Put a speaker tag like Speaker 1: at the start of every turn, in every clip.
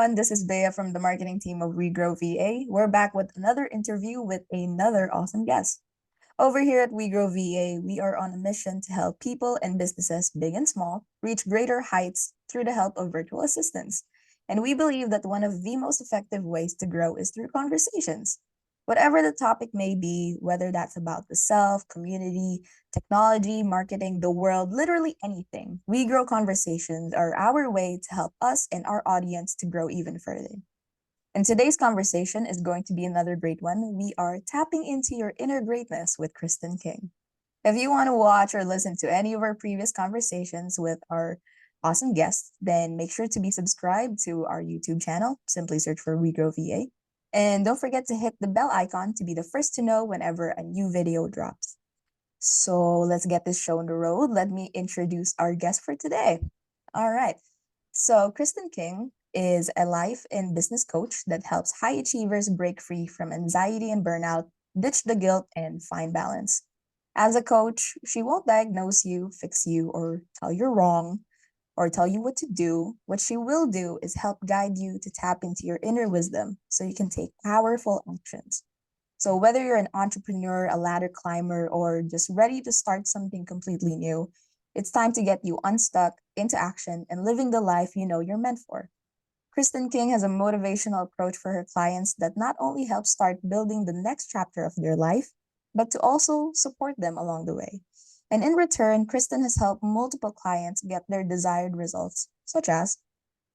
Speaker 1: everyone. This is Bea from the marketing team of WeGrow VA. We're back with another interview with another awesome guest. Over here at WeGrow VA, we are on a mission to help people and businesses, big and small, reach greater heights through the help of virtual assistants. And we believe that one of the most effective ways to grow is through conversations. Whatever the topic may be, whether that's about the self, community, technology, marketing, the world, literally anything. We Grow conversations are our way to help us and our audience to grow even further. And today's conversation is going to be another great one. We are tapping into your inner greatness with Kristen King. If you want to watch or listen to any of our previous conversations with our awesome guests, then make sure to be subscribed to our YouTube channel. Simply search for WeGrow VA. And don't forget to hit the bell icon to be the first to know whenever a new video drops. So let's get this show on the road. Let me introduce our guest for today. All right. So Kristen King is a life and business coach that helps high achievers break free from anxiety and burnout, ditch the guilt, and find balance. As a coach, she won't diagnose you, fix you, or tell you're wrong, or tell you what to do. What she will do is help guide you to tap into your inner wisdom so you can take powerful actions. So, whether you're an entrepreneur, a ladder climber, or just ready to start something completely new, it's time to get you unstuck, into action, and living the life you know you're meant for. Kristen King has a motivational approach for her clients that not only helps start building the next chapter of their life, but to also support them along the way. And in return, Kristen has helped multiple clients get their desired results, such as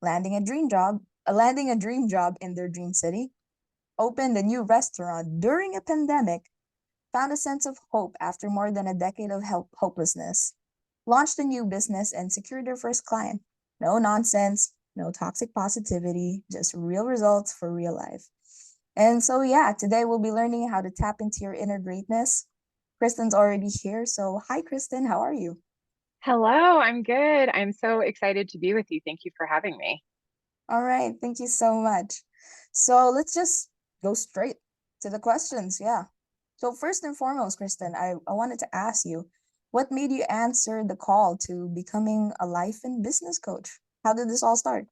Speaker 1: landing a dream job in their dream city, opened a new restaurant during a pandemic, found a sense of hope after more than a decade of hopelessness, launched a new business, and secured their first client. No nonsense, no toxic positivity, just real results for real life. And so, yeah, today we'll be learning how to tap into your inner greatness. Kristen's already here. So, hi, Kristen. How are you?
Speaker 2: Hello, I'm good. I'm so excited to be with you. Thank you for having me.
Speaker 1: All right. Thank you so much. So, let's just go straight to the questions. Yeah. So, first and foremost, Kristen, I wanted to ask you what made you answer the call to becoming a life and business coach? How did this all start?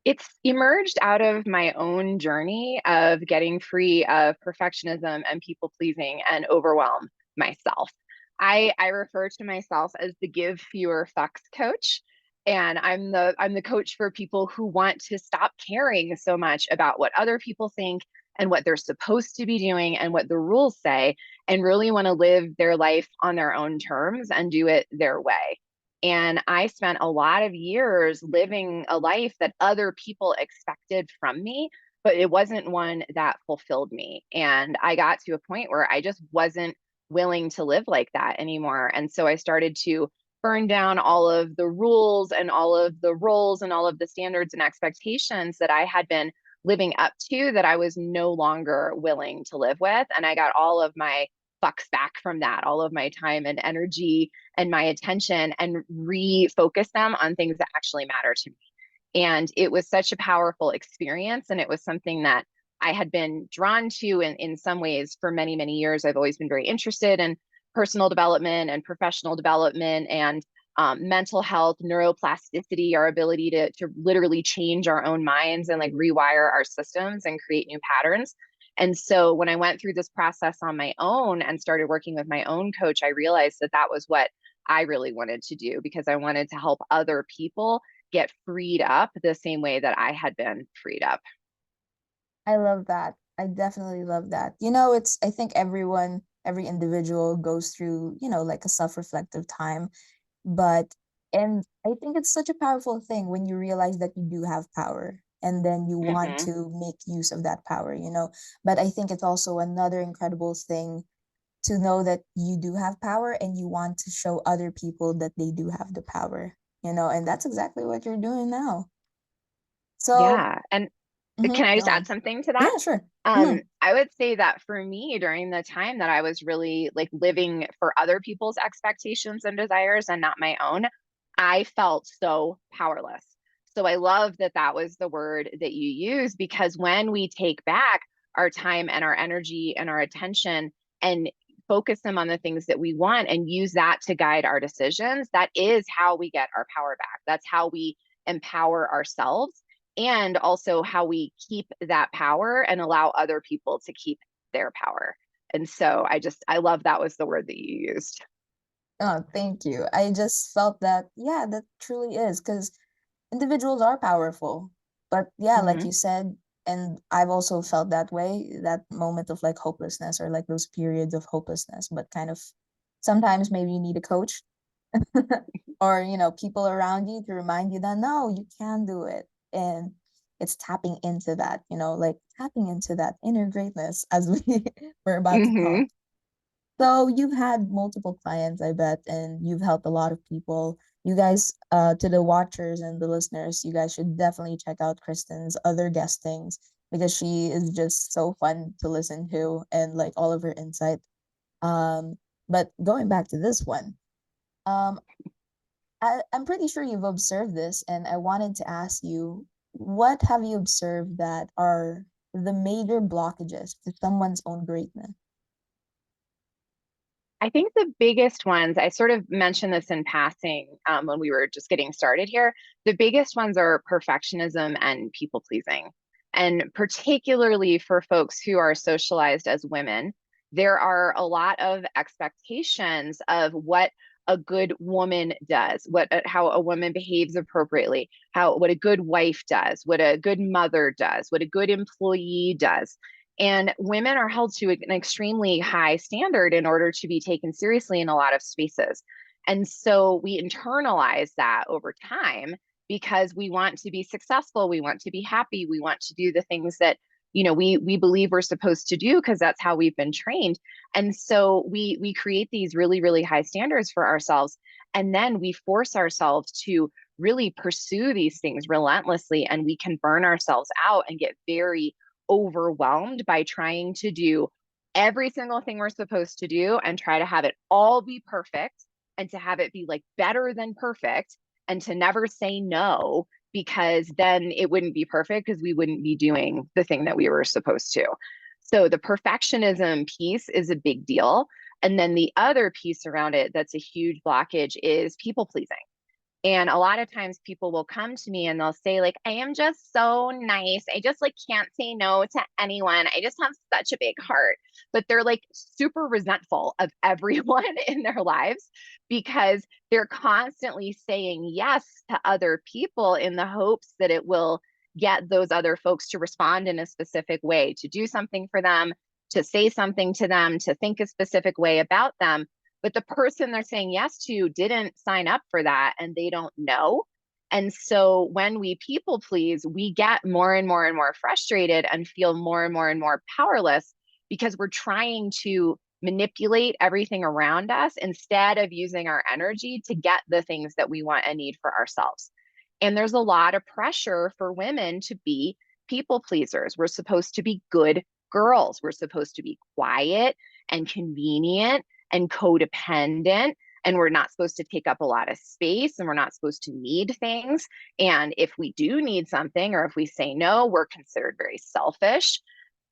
Speaker 2: It's emerged out of my own journey of getting free of perfectionism and people pleasing and overwhelm myself. I refer to myself as the give fewer fucks coach. And I'm the coach for people who want to stop caring so much about what other people think and what they're supposed to be doing and what the rules say, and really want to live their life on their own terms and do it their way. And I spent a lot of years living a life that other people expected from me, but it wasn't one that fulfilled me. And I got to a point where I just wasn't willing to live like that anymore. And so I started to burn down all of the rules and all of the roles and all of the standards and expectations that I had been living up to that I was no longer willing to live with. And I got all of my bucks back from that, all of my time and energy and my attention, and refocus them on things that actually matter to me. And it was such a powerful experience. And it was something that I had been drawn to in some ways for many, many years. I've always been very interested in personal development and professional development and mental health, neuroplasticity, our ability to literally change our own minds and like rewire our systems and create new patterns. And so when I went through this process on my own and started working with my own coach, I realized that that was what I really wanted to do, because I wanted to help other people get freed up the same way that I had been freed up.
Speaker 1: I love that. I definitely love that. I think every individual goes through, like a self-reflective time. But, and I think it's such a powerful thing when you realize that you do have power and then you want
Speaker 2: Hmm.
Speaker 1: to make use of that power. But I think it's also another incredible thing to know that you do have power and you want to show other people that they do have the power, and that's exactly what you're doing now. So,
Speaker 2: Yeah. And can I
Speaker 1: go
Speaker 2: just add
Speaker 1: on.
Speaker 2: something to that?
Speaker 1: Yeah, sure. hmm
Speaker 2: I would say that for me, during the time that I was really like living for other people's expectations and desires and not my own, I felt so powerless. So I love that that was the word that you use, because when we take back our time and our energy and our attention and focus them on the things that we want and use that to guide our decisions, that is how we get our power back. That's how we empower ourselves. and also how we keep that power and allow other people to keep their power. And so I love that was the word that you used.
Speaker 1: Oh, thank you. I just felt that, yeah, that truly is because individuals are powerful. But yeah, like
Speaker 2: Mm-hmm.
Speaker 1: you said, and I've also felt that way, that moment of like hopelessness or like those periods of hopelessness, but kind of sometimes maybe you need a coach or, people around you to remind you that no, you can do it. And it's tapping into that, like tapping into that inner greatness as we we're about to
Speaker 2: Mm-hmm.
Speaker 1: talk. So you've had multiple clients, I bet, and you've helped a lot of people. You guys, to the watchers and the listeners, you guys should definitely check out Kristen's other guestings because she is just so fun to listen to and like all of her insight. But going back to this one, um, I'm pretty sure you've observed this, and I wanted to ask you, what have you observed that are the major blockages to someone's own greatness?
Speaker 2: I think the biggest ones, I sort of mentioned this in passing when we were just getting started here. The biggest ones are perfectionism and people pleasing. And particularly for folks who are socialized as women, there are a lot of expectations of what a good woman does, how a woman behaves appropriately, how what a good wife does, what a good mother does, what a good employee does. And women are held to an extremely high standard in order to be taken seriously in a lot of spaces. And so we internalize that over time because we want to be successful, we want to be happy, we want to do the things that we believe we're supposed to do because that's how we've been trained. And so we create these really high standards for ourselves, and then we force ourselves to really pursue these things relentlessly, and we can burn ourselves out and get very overwhelmed by trying to do every single thing we're supposed to do and try to have it all be perfect and to have it be like better than perfect and to never say no because then it wouldn't be perfect because we wouldn't be doing the thing that we were supposed to. So the perfectionism piece is a big deal. And then the other piece around it that's a huge blockage is people pleasing. And a lot of times people will come to me and they'll say, like, I am just so nice. I just like can't say no to anyone. I just have such a big heart. But they're like super resentful of everyone in their lives because they're constantly saying yes to other people in the hopes that it will get those other folks to respond in a specific way, to do something for them, to say something to them, to think a specific way about them, but the person they're saying yes to didn't sign up for that and they don't know. And so when we people please, we get more and more and more frustrated and feel more and more powerless because we're trying to manipulate everything around us instead of using our energy to get the things that we want and need for ourselves. And there's a lot of pressure for women to be people pleasers. We're supposed to be good girls. We're supposed to be quiet and convenient and codependent, and we're not supposed to take up a lot of space, and we're not supposed to need things. And if we do need something or if we say no, we're considered very selfish.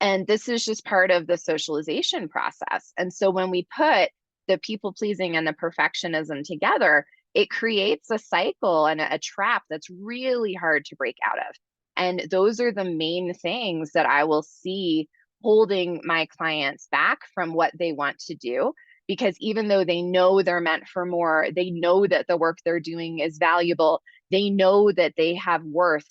Speaker 2: And this is just part of the socialization process. And so when we put the people pleasing and the perfectionism together, it creates a cycle and a trap that's really hard to break out of. And those are the main things that I will see holding my clients back from what they want to do, because even though they know they're meant for more, they know that the work they're doing is valuable, they know that they have worth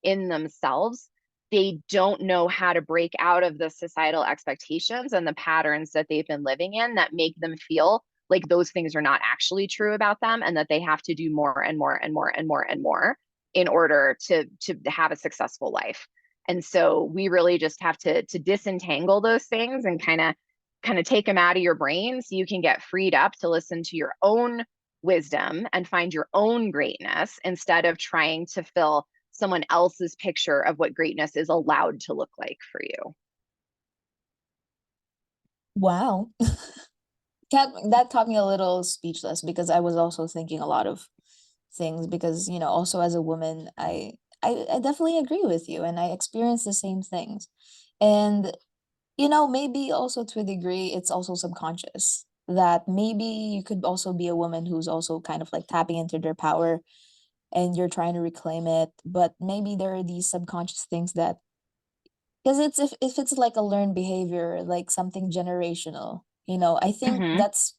Speaker 2: in themselves, they don't know how to break out of the societal expectations and the patterns that they've been living in that make them feel like those things are not actually true about them and that they have to do more and more and more and more and more in order to have a successful life. And so we really just have to disentangle those things and kind of take them out of your brain so you can get freed up to listen to your own wisdom and find your own greatness instead of trying to fill someone else's picture of what greatness is allowed to look like for you.
Speaker 1: Wow. That caught me a little speechless because I was also thinking a lot of things because, also as a woman, I definitely agree with you and I experience the same things. And, maybe also to a degree, it's also subconscious that maybe you could also be a woman who's also kind of like tapping into their power and you're trying to reclaim it, but maybe there are these subconscious things that, because if it's like a learned behavior, like something generational, I think
Speaker 2: Mm-hmm.
Speaker 1: that's,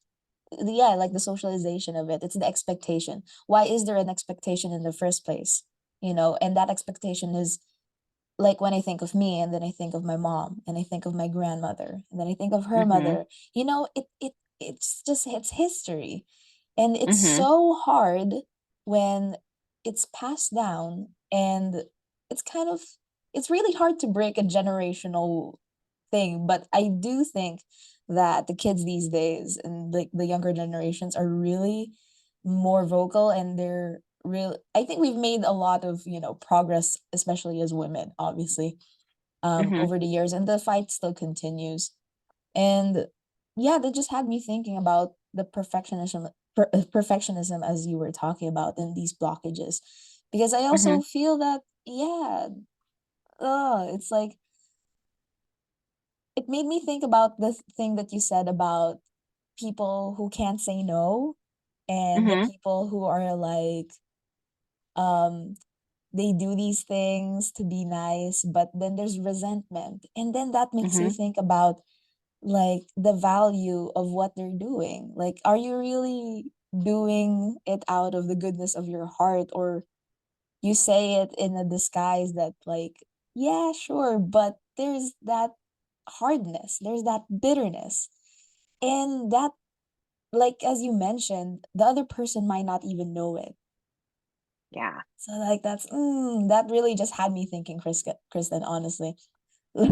Speaker 1: yeah, like the socialization of it. It's the expectation. Why is there an expectation in the first place? And that expectation is, like, when I think of me, and then I think of my mom, and I think of my grandmother, and then I think of her
Speaker 2: Mm-hmm.
Speaker 1: mother, it's history. And it's
Speaker 2: Mm-hmm.
Speaker 1: so hard when it's passed down, and it's kind of it's really hard to break a generational thing. But I do think that the kids these days, and like the younger generations, are really more vocal, and they're real. I think we've made a lot of, progress, especially as women, obviously,
Speaker 2: Mm-hmm.
Speaker 1: over the years, and the fight still continues. And yeah, that just had me thinking about the perfectionism, as you were talking about, and these blockages, because I
Speaker 2: Mm-hmm.
Speaker 1: also feel that, yeah, it's like, it made me think about the thing that you said about people who can't say no, and the
Speaker 2: Mm-hmm.
Speaker 1: people who are like, um they do these things to be nice, but then there's resentment, and then that makes
Speaker 2: Mm-hmm.
Speaker 1: you think about, like, the value of what they're doing. Like, are you really doing it out of the goodness of your heart, or you say it in a disguise that, like, yeah, sure, but there's that hardness, there's that bitterness, and that, like, as you mentioned, the other person might not even know it.
Speaker 2: Yeah.
Speaker 1: So, like, that really just had me thinking, Kristen, honestly.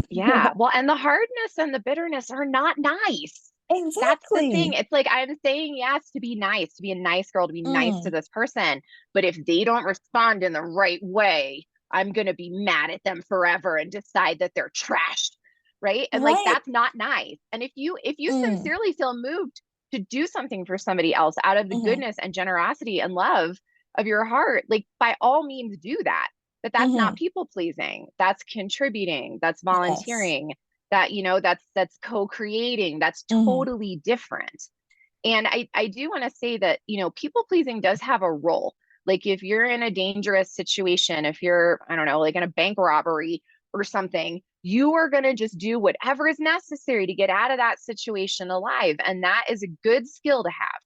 Speaker 2: Yeah. Well, and the hardness and the bitterness are not nice. That's the thing.
Speaker 1: Exactly.
Speaker 2: It's like I'm saying yes to be nice, to be a nice girl, to be nice to
Speaker 1: Mm,
Speaker 2: this person. But if they don't respond in the right way, I'm going to be mad at them forever and decide that they're trashed. Right. And like
Speaker 1: right.
Speaker 2: that's not nice. And if you
Speaker 1: Mm,
Speaker 2: sincerely feel moved to do something for somebody else out of the
Speaker 1: mhm,
Speaker 2: goodness and generosity and love of your heart, like by all means do that. But that's not
Speaker 1: mhm.
Speaker 2: people pleasing. That's contributing. That's
Speaker 1: Yes.
Speaker 2: volunteering. That's co-creating. That's
Speaker 1: Mhm,
Speaker 2: totally different. And I do want to say that, people pleasing does have a role. Like if you're in a dangerous situation, if you're, I don't know, like in a bank robbery or something, you are going to just do whatever is necessary to get out of that situation alive. And that is a good skill to have,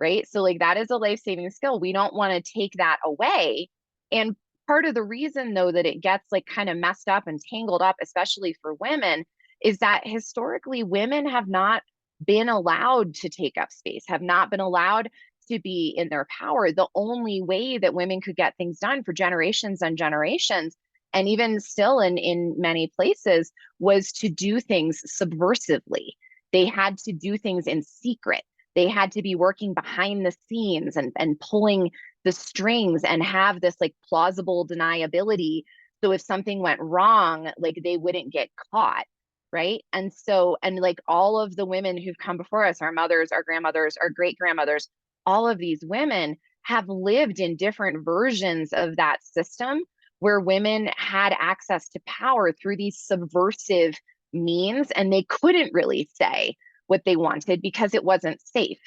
Speaker 2: right? So, like, that is a life saving skill. We don't want to take that away. And part of the reason, though, that it gets like kind of messed up and tangled up, especially for women, is that historically women have not been allowed to take up space, have not been allowed to be in their power. The only way that women could get things done for generations and generations, and even still in many places, was to do things subversively. They had to do things in secret. They had to be working behind the scenes and pulling the strings and have this like plausible deniability. So if something went wrong, like they wouldn't get caught, right? And so, and like all of the women who've come before us, our mothers, our grandmothers, our great grandmothers, all of these women have lived in different versions of that system where women had access to power through these subversive means, and they couldn't really say what they wanted because it wasn't safe.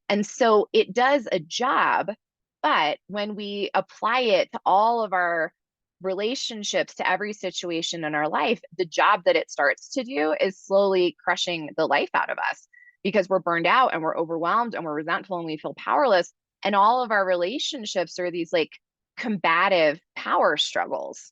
Speaker 2: And so it does a job, but when we apply it to all of our relationships, to every situation in our life, the job that it starts to do is slowly crushing the life out of us because we're burned out and we're overwhelmed and we're resentful and we feel powerless. And all of our relationships are these like combative power struggles.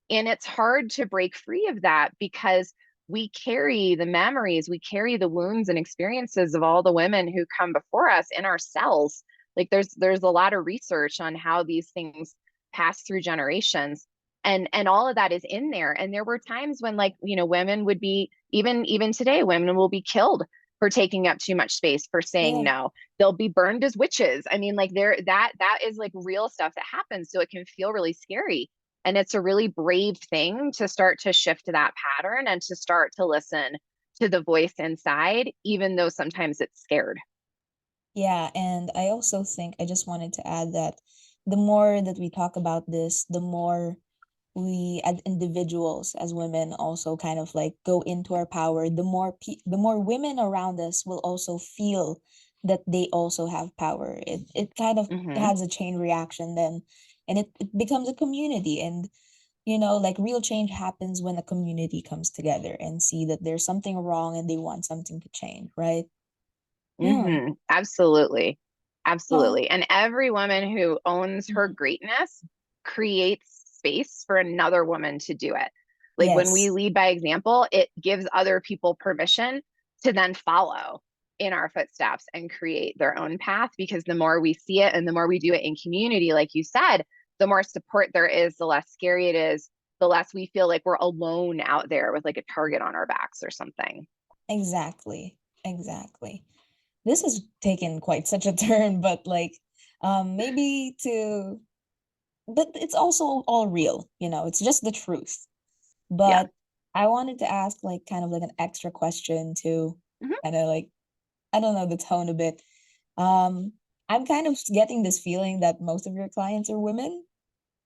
Speaker 2: And it's hard to break free of that because we carry the memories, we carry the wounds and experiences of all the women who come before us in our cells. Like there's a lot of research on how these things pass through generations, and all of that is in there. And there were times when, like, women would be, even today, women will be killed for taking up too much space, for saying
Speaker 1: Yeah.
Speaker 2: no. They'll be burned as witches. I mean, like, there, that is like real stuff that happens, so it can feel really scary. And it's a really brave thing to start to shift that pattern and to start to listen to the voice inside, even though sometimes it's scared.
Speaker 1: Yeah, and I also think I just wanted to add that the more that we talk about this, the more we as individuals, as women, also kind of like go into our power, the more women around us will also feel that they also have power. It kind of
Speaker 2: Mm-hmm.
Speaker 1: has a chain reaction then. and it becomes a community. And like real change happens when a community comes together and see that there's something wrong and they want something to change, right? Yeah.
Speaker 2: Absolutely.
Speaker 1: So,
Speaker 2: Absolutely. And every woman who owns her
Speaker 1: mhm.
Speaker 2: greatness creates space for another woman to do it. Like when we
Speaker 1: Yes,
Speaker 2: lead by example, it gives other people permission to then follow in our footsteps and create their own path, because the more we see it and the more we do it in community, like you said, the more support there is, the less scary it is, the less we feel like we're alone out there with like a target on our backs or something.
Speaker 1: exactly. Exactly. This has taken quite such a turn, but like maybe to but it's also all real, it's just the truth.
Speaker 2: Yeah.
Speaker 1: But I wanted to ask like kind of like an extra question to
Speaker 2: Mhm.
Speaker 1: kind of like, I don't know, the tone a bit. Um, I'm kind of getting this feeling that most of your clients are women.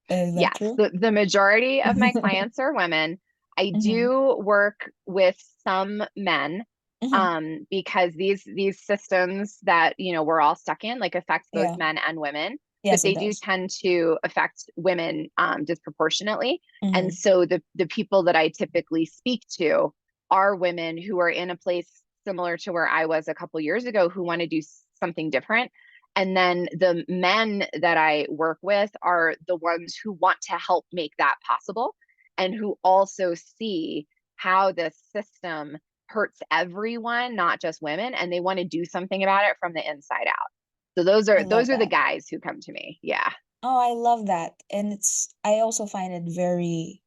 Speaker 1: Is that
Speaker 2: Yes,
Speaker 1: true?
Speaker 2: the majority of my clients are women. I
Speaker 1: Hmm.
Speaker 2: do work with some men,
Speaker 1: Hmm.
Speaker 2: because these systems that we're all stuck in like affect both
Speaker 1: Yeah.
Speaker 2: men and women, but
Speaker 1: Yes, it
Speaker 2: they do
Speaker 1: does.
Speaker 2: tend to affect women disproportionately. And
Speaker 1: Hmm.
Speaker 2: so the people that I typically speak to are women who are in a place similar to where I was a couple years ago, who want to do something different. And then the men that I work with are the ones who want to help make that possible, and who also see how this system hurts everyone, not just women, and they want to do something about it from the inside out. So those
Speaker 1: I
Speaker 2: are
Speaker 1: love
Speaker 2: those are the
Speaker 1: that.
Speaker 2: guys who come to me. Yeah.
Speaker 1: Oh, I love that. And I also find it very,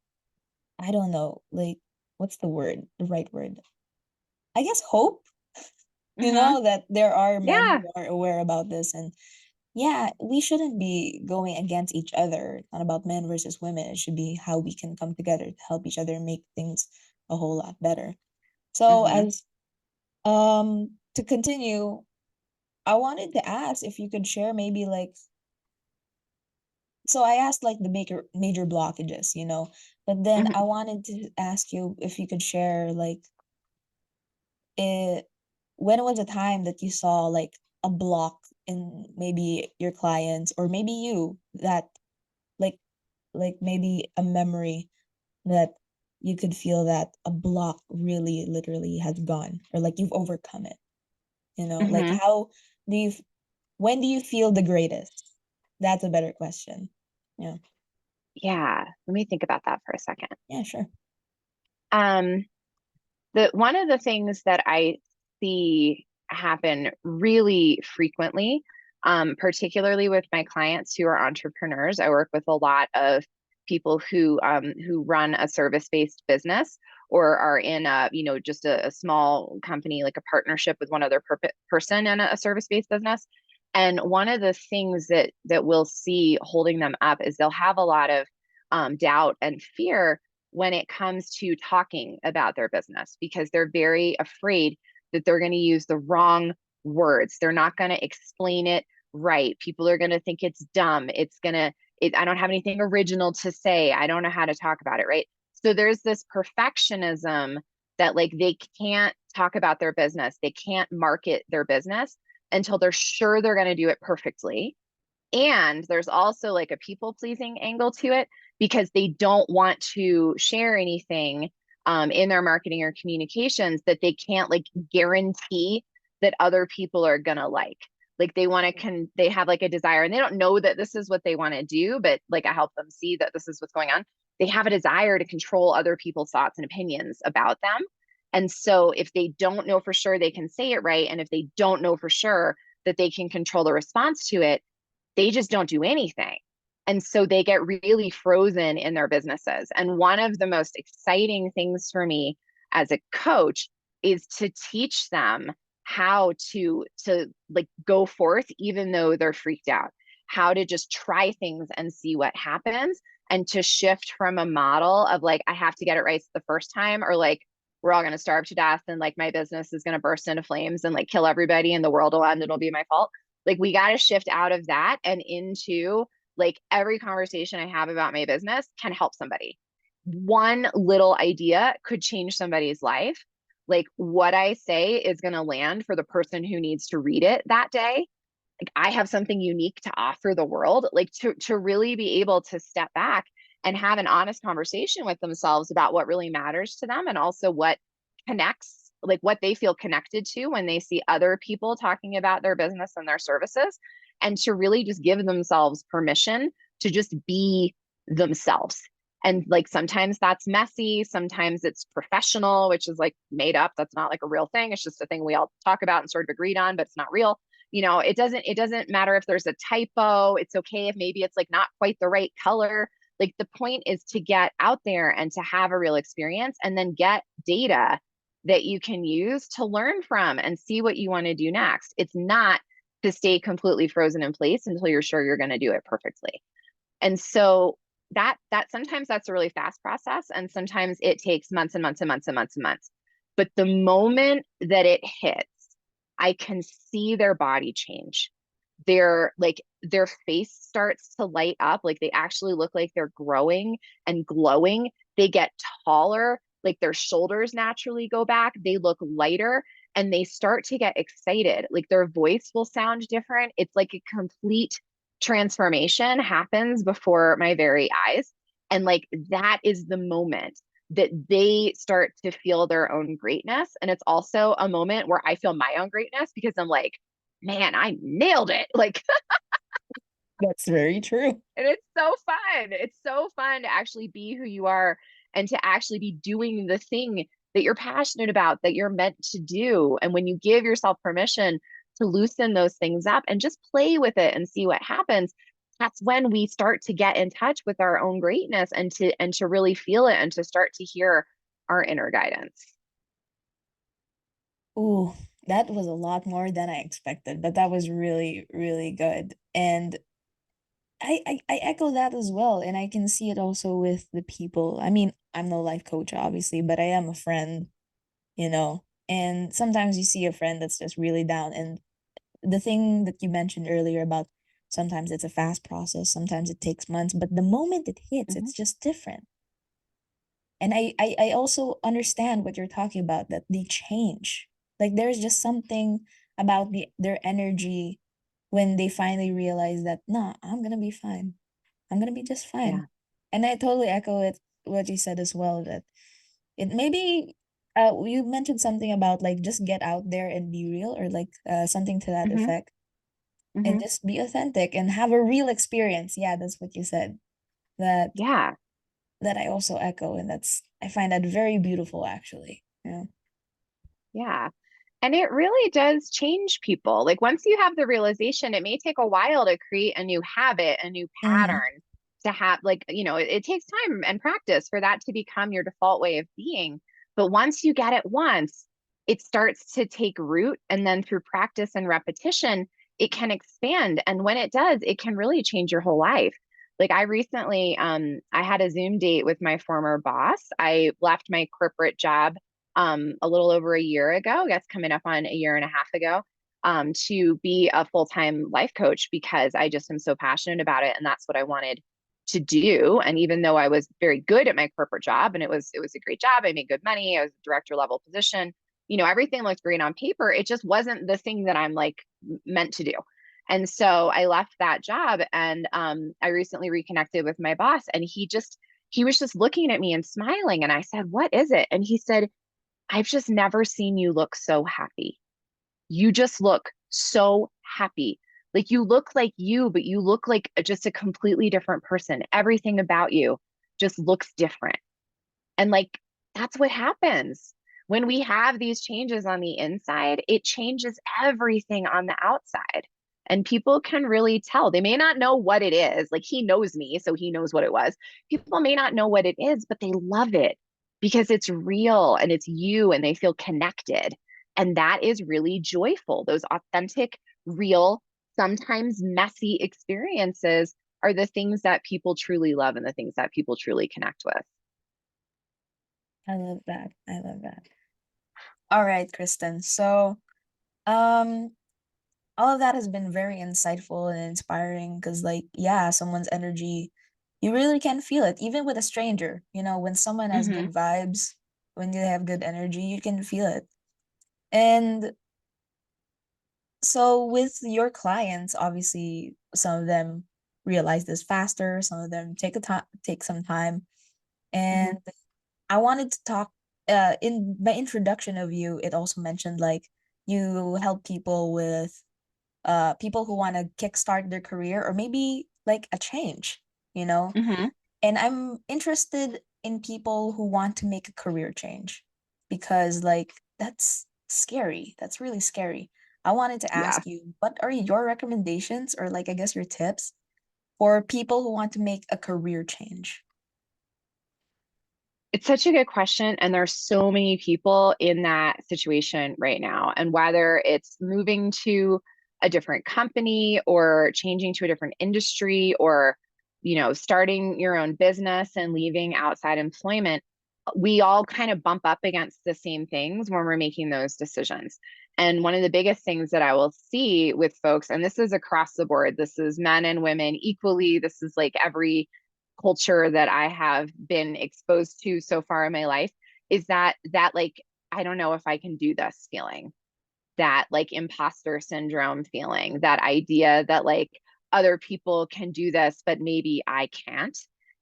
Speaker 1: I don't know, like, what's the word, the right word? I guess hope,
Speaker 2: Hmm.
Speaker 1: that there are men
Speaker 2: Yeah.
Speaker 1: who are aware about this. And yeah, we shouldn't be going against each other. It's not about men versus women. It should be how we can come together to help each other make things a whole lot better. So
Speaker 2: Hmm.
Speaker 1: as to continue, I wanted to ask if you could share maybe like, so I asked like the major blockages, but then
Speaker 2: Hmm.
Speaker 1: I wanted to ask you if you could share like it when was a time that you saw like a block in maybe your clients or maybe you that like maybe a memory that you could feel that a block really literally has gone or like you've overcome it, like
Speaker 2: Hmm.
Speaker 1: how do you when do you feel the greatest? That's a better question. Yeah.
Speaker 2: Yeah. Let me think about that for a second.
Speaker 1: Yeah, sure.
Speaker 2: Um, the one of the things that I see happen really frequently, particularly with my clients who are entrepreneurs. I work with a lot of people who run a service-based business, or are in a just a small company, like a partnership with one other person in a service-based business. And one of the things that we'll see holding them up is they'll have a lot of doubt and fear when it comes to talking about their business, because they're very afraid that they're going to use the wrong words. They're not going to explain it right. People are going to think it's dumb. I don't have anything original to say. I don't know how to talk about it, right? So there's this perfectionism that like they can't talk about their business. They can't market their business until they're sure they're going to do it perfectly. And there's also like a people pleasing angle to it, because they don't want to share anything in their marketing or communications that they can't like guarantee that other people are gonna like. Like they want to they have like a desire, and they don't know that this is what they want to do, but like I help them see that this is what's going on. They have a desire to control other people's thoughts and opinions about them. And so if they don't know for sure they can say it right, and if they don't know for sure that they can control the response to it, they just don't do anything. And so they get really frozen in their businesses. And one of the most exciting things for me as a coach is to teach them how to like go forth even though they're freaked out, how to just try things and see what happens, and to shift from a model of like I have to get it right the first time, or like we're all going to starve to death and like my business is going to burst into flames and like kill everybody and the world will end, it'll be my fault. Like we got to shift out of that and into like every conversation I have about my business can help somebody. One little idea could change somebody's life. Like what I say is going to land for the person who needs to read it that day. like I have something unique to offer the world, like to really be able to step back and have an honest conversation with themselves about what really matters to them and also what connects, like what they feel connected to when they see other people talking about their business and their services, and to really just give themselves permission to just be themselves. And like sometimes that's messy, sometimes it's professional, which is like made up. That's not like a real thing. It's just a thing we all talk about and sort of agreed on, but it's not real. It doesn't matter if there's a typo. It's okay if maybe it's like not quite the right color. Like the point is to get out there and to have a real experience and then get data that you can use to learn from and see what you want to do next. It's not to stay completely frozen in place until you're sure you're going to do it perfectly. And so that sometimes that's a really fast process and sometimes it takes months and months and months and months and months. But the moment that it hits, I can see their body change. Their face starts to light up, like they actually look like they're growing and glowing. They get taller, like their shoulders naturally go back. They look lighter and they start to get excited. Like their voice will sound different. It's like a complete transformation happens before my very eyes. And like that is the moment that they start to feel their own greatness. And it's also a moment where I feel my own greatness because I'm like, man, I nailed it. Like,
Speaker 1: That's very true.
Speaker 2: and it's so fun. It's so fun to actually be who you are and to actually be doing the thing that you're passionate about, that you're meant to do. And when you give yourself permission to loosen those things up and just play with it and see what happens, that's when we start to get in touch with our own greatness and to really feel it and to start to hear our inner guidance.
Speaker 1: Ooh, that was a lot more than I expected, but that was really, really good. And I echo that as well. And I can see it also with the people. I mean, I'm no life coach, obviously, but I am a friend, you know. And sometimes you see a friend that's just really down. And the thing that you mentioned earlier about sometimes it's a fast process, sometimes it takes months, but the moment it hits,
Speaker 2: Mm-hmm.
Speaker 1: it's just different. And I also understand what you're talking about, that they change. Like there's just something about their energy when they finally realize that, nah, I'm gonna be fine. I'm gonna be just fine.
Speaker 2: Yeah.
Speaker 1: And I totally echo it what you said as well, that it maybe you mentioned something about like just get out there and be real, or like something to that
Speaker 2: Mm-hmm.
Speaker 1: effect, and
Speaker 2: Mm-hmm.
Speaker 1: just be authentic and have a real experience. Yeah, that's what you said. That
Speaker 2: Yeah.
Speaker 1: that I also echo, and that's I find that very beautiful actually. Yeah.
Speaker 2: Yeah. And it really does change people. Like once you have the realization, it may take a while to create a new habit, a new
Speaker 1: Mm-hmm.
Speaker 2: pattern to have, like, it takes time and practice for that to become your default way of being. But once you get it once, it starts to take root. And then through practice and repetition, it can expand. And when it does, it can really change your whole life. Like I recently, I had a Zoom date with my former boss. I left my corporate job a little over a year ago, that's coming up on a year and a half ago, to be a full-time life coach because I just am so passionate about it and that's what I wanted to do. And even though I was very good at my corporate job and it was a great job, I made good money, I was a director level position, everything looked great on paper. It just wasn't the thing that I'm like meant to do. And so I left that job and I recently reconnected with my boss and he was just looking at me and smiling. And I said, "What is it?" And he said, "I've just never seen you look so happy. You just look so happy. Like you look like you, but you look like just a completely different person. Everything about you just looks different." And like that's what happens. When we have these changes on the inside, it changes everything on the outside. And people can really tell. They may not know what it is. Like he knows me, so he knows what it was. People may not know what it is, but they love it because it's real and it's you and they feel connected. And that is really joyful. Those authentic, real, sometimes messy experiences are the things that people truly love and the things that people truly connect with.
Speaker 1: I love that. I love that. All right, Kristen. So, um, all of that has been very insightful and inspiring because, like, yeah, someone's energy, you really can feel it, even with a stranger. You know, when someone has
Speaker 2: Mm-hmm.
Speaker 1: good vibes, when you have good energy, you can feel it. And So with your clients, obviously some of them realize this faster, some of them take some time.
Speaker 2: Mhm.
Speaker 1: And I wanted to talk in my introduction of you, it also mentioned like you help people with people who want to kickstart their career or maybe like a change, you know?
Speaker 2: Mhm.
Speaker 1: And I'm interested in people who want to make a career change because like that's scary. That's really scary. I wanted to
Speaker 2: Yeah.
Speaker 1: ask you, what are your recommendations or like I guess your tips for people who want to make a career change?
Speaker 2: It's such a good question. And there's so many people in that situation right now. And whether it's moving to a different company or changing to a different industry or, starting your own business and leaving outside employment, we all kind of bump up against the same things when we're making those decisions. And one of the biggest things that I will see with folks, and this is across the board, this is men and women equally, this is like every culture that I have been exposed to so far in my life, is that like, I don't know if I can do this feeling, that like imposter syndrome feeling, that idea that like other people can do this, but maybe I can't.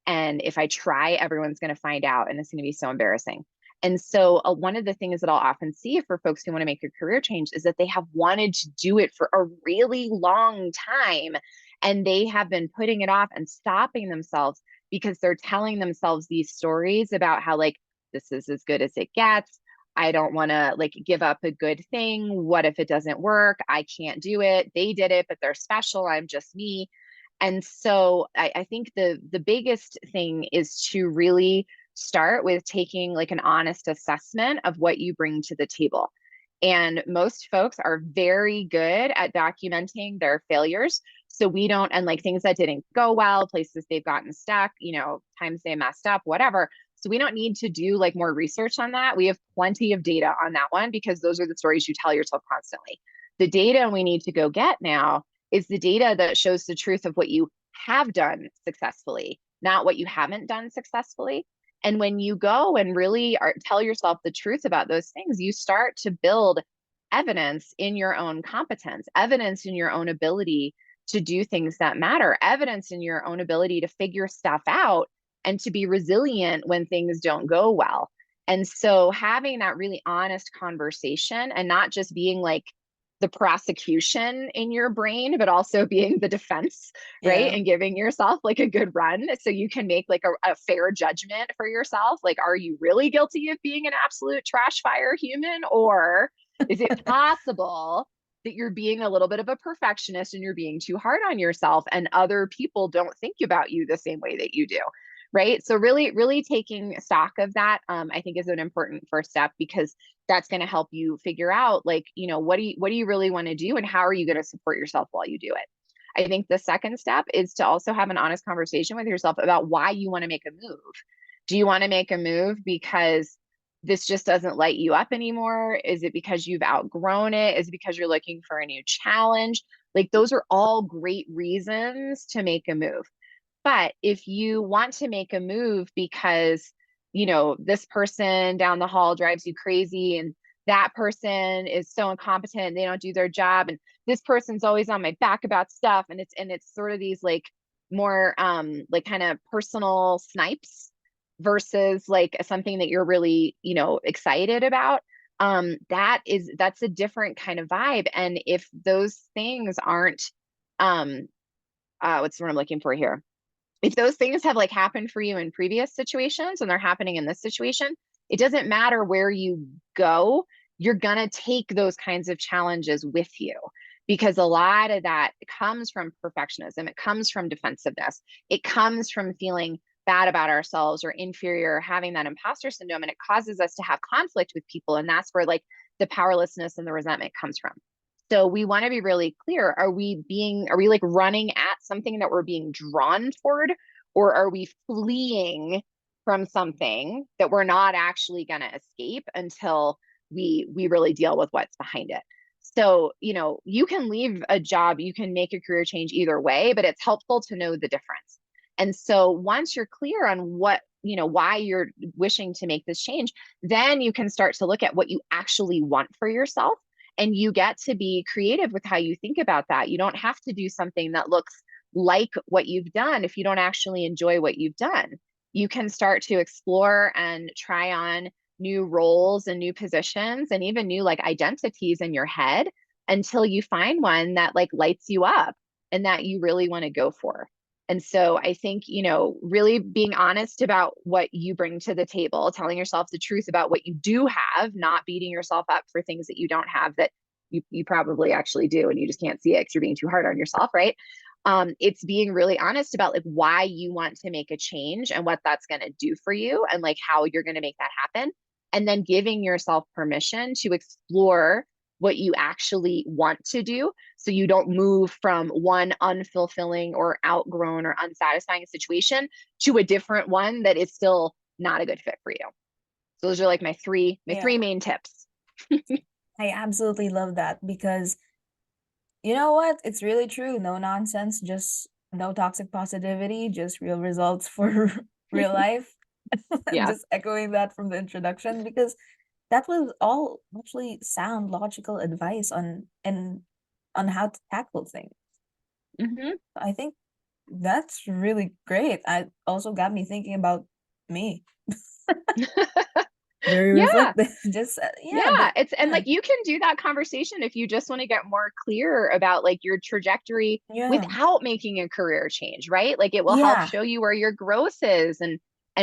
Speaker 2: And if I try, everyone's going to find out and it's going to be so embarrassing. And so, one of the things that I'll often see for folks who want to make a career change is that they have wanted to do it for a really long time. And they have been putting it off and stopping themselves because they're telling themselves these stories about how, like, this is as good as it gets. I don't want to like give up a good thing. What if it doesn't work? I can't do it. They did it, but they're special. I'm just me. And so I think the biggest thing is to really start with taking like an honest assessment of what you bring to the table. And most folks are very good at documenting their failures. So we don't, and like things that didn't go well, places they've gotten stuck, times they messed up, whatever. So we don't need to do like more research on that. We have plenty of data on that one because those are the stories you tell yourself constantly. The data we need to go get now is the data that shows the truth of what you have done successfully, not what you haven't done successfully. And when you go and really tell yourself the truth about those things, you start to build evidence in your own competence, evidence in your own ability to do things that matter, evidence in your own ability to figure stuff out and to be resilient when things don't go well. And so having that really honest conversation and not just being like the prosecution in your brain, but also being the defense, right?
Speaker 1: Yeah.
Speaker 2: And giving yourself like a good run so you can make like a fair judgment for yourself. Like, are you really guilty of being an absolute trash fire human? Or is it possible that you're being a little bit of a perfectionist and you're being too hard on yourself and other people don't think about you the same way that you do? Right. So really, really taking stock of that, I think is an important first step because that's going to help you figure out like, what do you really want to do and how are you going to support yourself while you do it? I think the second step is to also have an honest conversation with yourself about why you want to make a move. Do you want to make a move because this just doesn't light you up anymore? Is it because you've outgrown it? Is it because you're looking for a new challenge? Like those are all great reasons to make a move. But if you want to make a move because, this person down the hall drives you crazy and that person is so incompetent and they don't do their job and this person's always on my back about stuff and it's sort of these like more like kind of personal snipes versus like something that you're really, excited about, that's a different kind of vibe. And if those things aren't what's the word I'm looking for here, if those things have like happened for you in previous situations and they're happening in this situation, it doesn't matter where you go, you're going to take those kinds of challenges with you because a lot of that comes from perfectionism. It comes from defensiveness. It comes from feeling bad about ourselves or inferior, or having that imposter syndrome. And it causes us to have conflict with people. And that's where like the powerlessness and the resentment comes from. So we want to be really clear. Are we like running at something that we're being drawn toward, or are we fleeing from something that we're not actually going to escape until we really deal with what's behind it? So, you can leave a job, you can make a career change either way, but it's helpful to know the difference. And so once you're clear on why you're wishing to make this change, then you can start to look at what you actually want for yourself And you get to be creative with how you think about that. You don't have to do something that looks like what you've done if you don't actually enjoy what you've done. You can start to explore and try on new roles and new positions and even new like identities in your head until you find one that like lights you up and that you really want to go for. And so I think, really being honest about what you bring to the table, telling yourself the truth about what you do have, not beating yourself up for things that you don't have that you probably actually do and you just can't see it because you're being too hard on yourself, right? It's being really honest about like why you want to make a change and what that's going to do for you and like how you're going to make that happen. And then giving yourself permission to explore what you actually want to do so you don't move from one unfulfilling or outgrown or unsatisfying situation to a different one that is still not a good fit for you. So those are like my three
Speaker 1: Yeah,
Speaker 2: main tips.
Speaker 1: I absolutely love that because you know what? It's really true. No nonsense, just no toxic positivity, just real results for real life.
Speaker 2: Yeah.
Speaker 1: Just echoing that from the introduction because that was all actually sound logical advice on how to tackle things.
Speaker 2: Mm-hmm.
Speaker 1: I think that's really great. I also got me thinking about me. Very
Speaker 2: Yeah.
Speaker 1: reflective. Just yeah,
Speaker 2: Yeah,
Speaker 1: but
Speaker 2: it's and
Speaker 1: yeah,
Speaker 2: like you can do that conversation if you just want to get more clear about like your trajectory
Speaker 1: yeah,
Speaker 2: without making a career change, right? Like it will help
Speaker 1: yeah,
Speaker 2: show you where your growth is and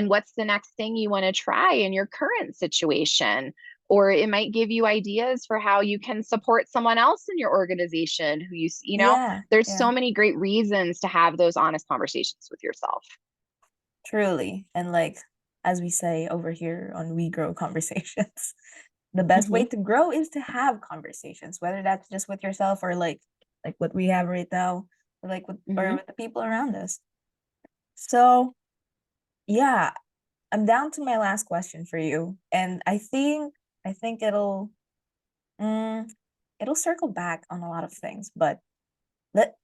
Speaker 2: what's the next thing you want to try in your current situation. Or it might give you ideas for how you can support someone else in your organization who
Speaker 1: yeah,
Speaker 2: there's
Speaker 1: yeah.
Speaker 2: so many great reasons to have those honest conversations with yourself.
Speaker 1: Truly. And like as we say over here on We Grow conversations, the best way
Speaker 2: Hmm.
Speaker 1: to grow is to have conversations, whether that's just with yourself or like what we have right now, or like
Speaker 2: Hmm.
Speaker 1: with the people around us. So yeah, I'm down to my last question for you. And I think mm, it'll circle back on a lot of things, but let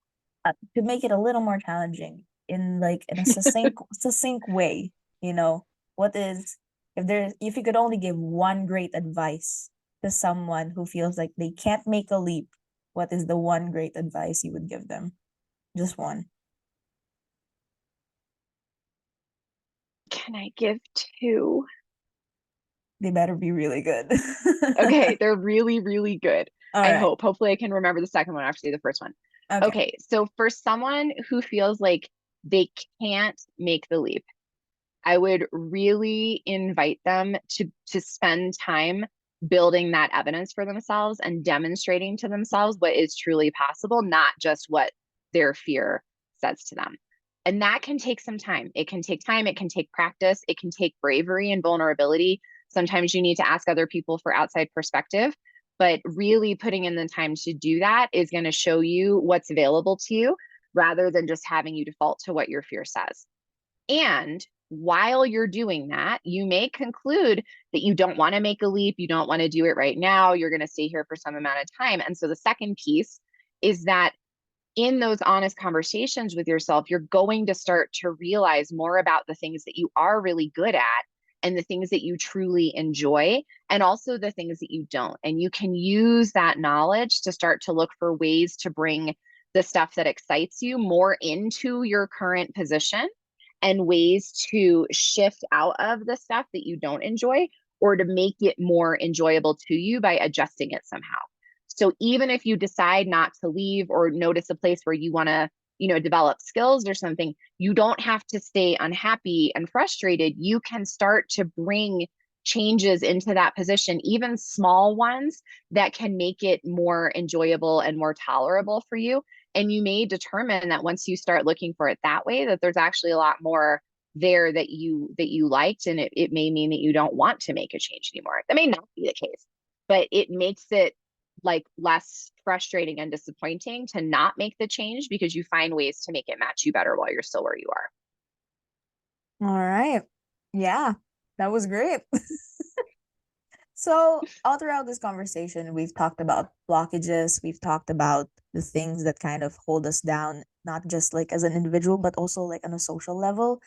Speaker 1: to make it a little more challenging in a succinct way, you know, what is if you could only give one great advice to someone who feels like they can't make a leap, what is the one great advice you would give them? Just one.
Speaker 2: Can I give two?
Speaker 1: They better be really good.
Speaker 2: Okay, they're really, really good.
Speaker 1: All
Speaker 2: I
Speaker 1: right.
Speaker 2: hope. Hopefully, I can remember the second one after the first one.
Speaker 1: Okay.
Speaker 2: Okay, so for someone who feels like they can't make the leap, I would really invite them to spend time building that evidence for themselves and demonstrating to themselves what is truly possible, not just what their fear says to them. And that can take some time. It can take time, it can take practice, it can take bravery and vulnerability. Sometimes you need to ask other people for outside perspective, but really putting in the time to do that is going to show you what's available to you rather than just having you default to what your fear says. And while you're doing that, you may conclude that you don't want to make a leap, you don't want to do it right now, you're going to stay here for some amount of time. And so the second piece is that in those honest conversations with yourself, you're going to start to realize more about the things that you are really good at and the things that you truly enjoy, and also the things that you don't. And you can use that knowledge to start to look for ways to bring the stuff that excites you more into your current position and ways to shift out of the stuff that you don't enjoy or to make it more enjoyable to you by adjusting it somehow. So even if you decide not to leave or notice a place where you want to, develop skills or something, you don't have to stay unhappy and frustrated. You can start to bring changes into that position, even small ones that can make it more enjoyable and more tolerable for you. And you may determine that once you start looking for it that way, that there's actually a lot more there that you liked, and it may mean that you don't want to make a change anymore. That may not be the case, but it makes it like less frustrating and disappointing to not make the change because you find ways to make it match you better while you're still where you are.
Speaker 1: All right. Yeah, that was great. So, all throughout this conversation, we've talked about blockages, we've talked about the things that kind of hold us down, not just like as an individual, but also like on a social level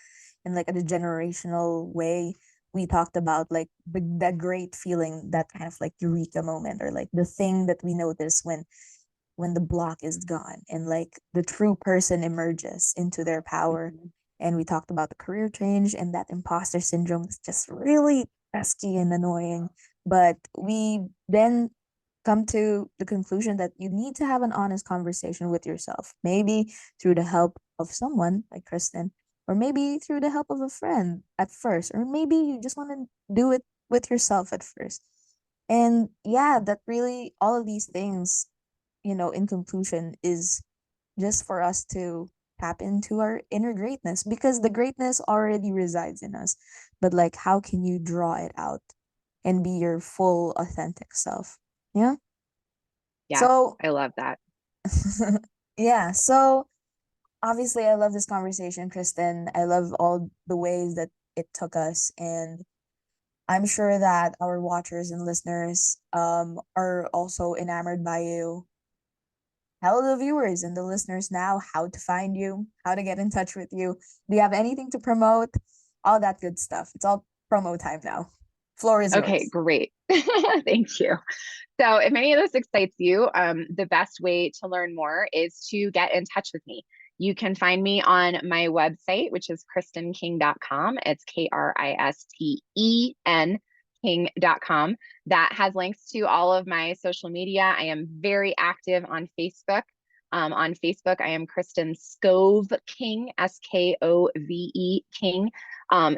Speaker 1: and like at a generational way we talked about like that great feeling, that kind of like eureka moment, or like the thing that we notice when the block is gone and like the true person emerges into their power.
Speaker 2: Mhm.
Speaker 1: And we talked about the career change and that imposter syndrome is just really pesky and annoying. But we then come to the conclusion that you need to have an honest conversation with yourself, maybe through the help of someone like Kristen, or maybe through the help of a friend at first, or maybe you just want to do it with yourself at first. And yeah, that really, all of these things, in conclusion, is just for us to tap into our inner greatness, because the greatness already resides in us. But like, how can you draw it out and be your full, authentic self? Yeah.
Speaker 2: Yeah,
Speaker 1: So,
Speaker 2: I love that.
Speaker 1: yeah. So, obviously, I love this conversation, Kristen. I love all the ways that it took us. And I'm sure that our watchers and listeners are also enamored by you. Tell the viewers and the listeners now how to find you, how to get in touch with you. Do you have anything to promote? All that good stuff. It's all promo time now. Floor is
Speaker 2: Okay,
Speaker 1: yours.
Speaker 2: great. Thank you. So, if any of this excites you, the best way to learn more is to get in touch with me. You can find me on my website, which is kristenking.com. It's Kristen king.com. That has links to all of my social media. I am very active on Facebook. On Facebook, I am Kristen Skove King, Skove King.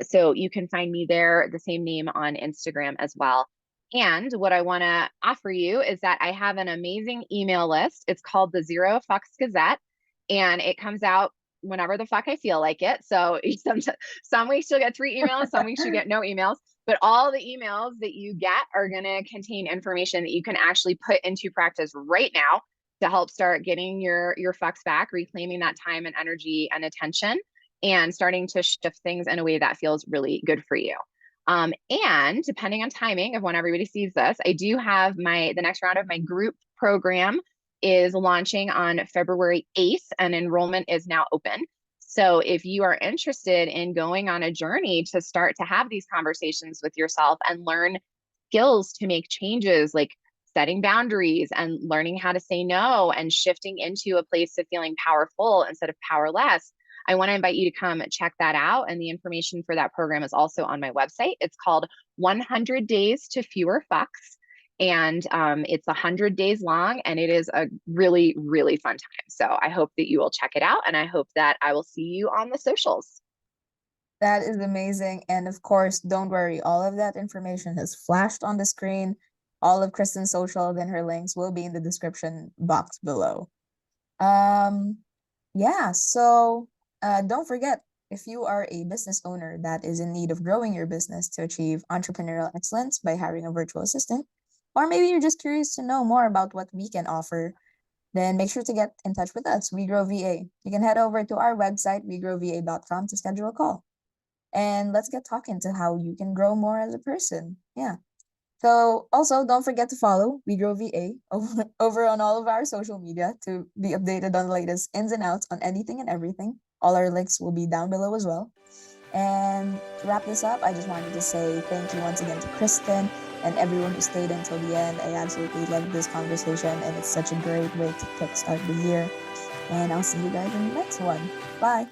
Speaker 2: So you can find me there, the same name on Instagram as well. And what I want to offer you is that I have an amazing email list. It's called the Zero Fucks Gazette, and it comes out whenever the fuck I feel like it. So some weeks you'll get 3 emails, some weeks you get no emails. But all the emails that you get are going to contain information that you can actually put into practice right now to help start getting your fucks back, reclaiming that time and energy and attention, and starting to shift things in a way that feels really good for you. And depending on timing of when everybody sees this, I do have the next round of my group program is launching on February 8th, and enrollment is now open. So if you are interested in going on a journey to start to have these conversations with yourself and learn skills to make changes, like setting boundaries and learning how to say no and shifting into a place of feeling powerful instead of powerless, I want to invite you to come check that out. And the information for that program is also on my website. It's called 100 Days to Fewer Fucks. And it's 100 days long, and it is a really, really fun time. So I hope that you will check it out, and I hope that I will see you on the socials.
Speaker 1: That is amazing. And of course, don't worry, all of that information has flashed on the screen. All of Kristen's socials and her links will be in the description box below. Um, yeah, so don't forget, if you are a business owner that is in need of growing your business to achieve entrepreneurial excellence by hiring a virtual assistant, or maybe you're just curious to know more about what we can offer, then make sure to get in touch with us, WeGrow VA. You can head over to our website, wegrowva.com, to schedule a call. And let's get talking to how you can grow more as a person. Yeah. So also don't forget to follow WeGrow VA over on all of our social media to be updated on the latest ins and outs on anything and everything. All our links will be down below as well. And to wrap this up, I just wanted to say thank you once again to Kristen and everyone who stayed until the end. I absolutely loved this conversation, and it's such a great way to kickstart the year. And I'll see you guys in the next one. Bye.